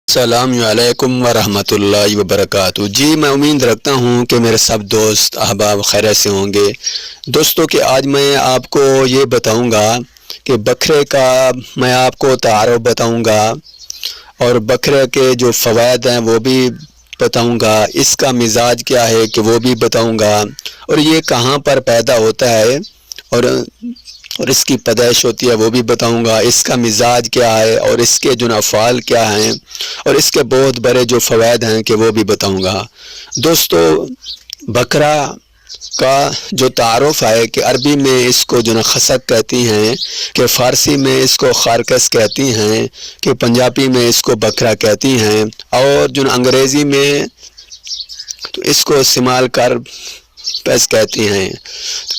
السلام علیکم ورحمۃ اللہ وبرکاتہ۔ جی میں امید رکھتا ہوں کہ میرے سب دوست احباب خیریت سے ہوں گے۔ دوستوں کہ آج میں آپ کو یہ بتاؤں گا کہ بکرے کا میں آپ کو تعارف بتاؤں گا اور بکرے کے جو فوائد ہیں وہ بھی بتاؤں گا، اس کا مزاج کیا ہے کہ وہ بھی بتاؤں گا، اور یہ کہاں پر پیدا ہوتا ہے اور اس کی پیدائش ہوتی ہے وہ بھی بتاؤں گا، اس کا مزاج کیا ہے اور اس کے جو افعال کیا ہیں اور اس کے بہت بڑے جو فوائد ہیں کہ وہ بھی بتاؤں گا۔ دوستو بکرا کا جو تعارف ہے کہ عربی میں اس کو جو خسک کہتی ہیں، کہ فارسی میں اس کو خارکس کہتی ہیں، کہ پنجابی میں اس کو بکرا کہتی ہیں، اور جو انگریزی میں تو اس کو استعمال کر پیس کہتی ہیں۔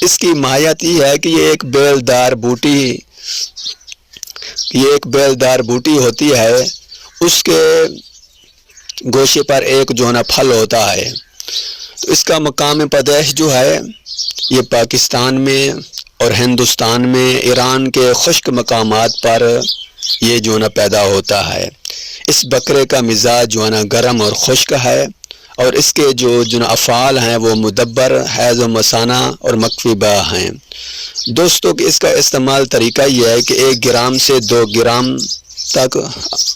اس کی ماہیت یہ ہے کہ یہ ایک بیلدار بوٹی ہوتی ہے، اس کے گوشے پر ایک جو ہے پھل ہوتا ہے۔ تو اس کا مقام پیدائش جو ہے یہ پاکستان میں اور ہندوستان میں ایران کے خشک مقامات پر یہ جو ہے پیدا ہوتا ہے۔ اس بکرے کا مزاج جو ہے گرم اور خشک ہے، اور اس کے جو افعال ہیں وہ مدبر، حیض و مثانہ اور مکفی ہیں۔ دوستو کہ اس کا استعمال طریقہ یہ ہے کہ 1 گرام سے 2 گرام تک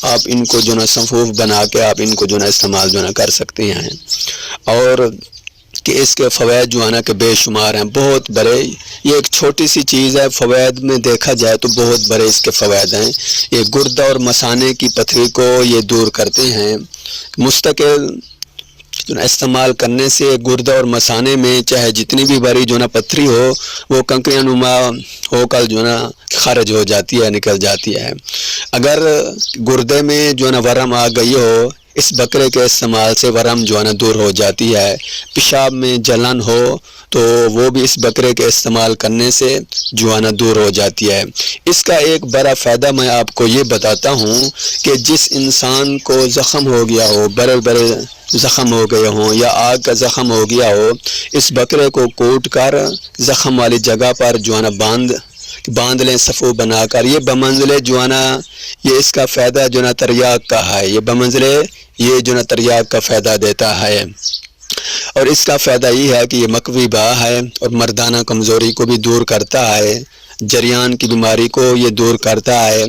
آپ ان کو صفوف بنا کے آپ ان کو استعمال کر سکتے ہیں، اور کہ اس کے فوائد جو کہ بے شمار ہیں، بہت بڑے۔ یہ ایک چھوٹی سی چیز ہے، فوائد میں دیکھا جائے تو بہت بڑے اس کے فوائد ہیں۔ یہ گردہ اور مثانے کی پتھری کو یہ دور کرتے ہیں۔ مستقل استعمال کرنے سے گردہ اور مثانے میں چاہے جتنی بھی بڑی پتھری ہو وہ کنکریاں نما ہو کر خارج ہو جاتی ہے، نکل جاتی ہے۔ اگر گردے میں ورم آ گئی ہو، اس بکرے کے استعمال سے ورم دور ہو جاتی ہے۔ پیشاب میں جلن ہو تو وہ بھی اس بکرے کے استعمال کرنے سے دور ہو جاتی ہے۔ اس کا ایک بڑا فائدہ میں آپ کو یہ بتاتا ہوں کہ جس انسان کو زخم ہو گیا ہو، بڑے بڑے زخم ہو گئے ہوں یا آگ کا زخم ہو گیا ہو، اس بکرے کو کوٹ کر زخم والی جگہ پر باندھ لیں صفو بنا کر۔ یہ بمنزلے یہ اس کا فائدہ تریاق کا ہے، یہ بمنزلے یہ تریاق کا فائدہ دیتا ہے، اور اس کا فائدہ یہ ہے کہ یہ مکوی ہے اور مردانہ کمزوری کو بھی دور کرتا ہے، جریان کی بیماری کو یہ دور کرتا ہے،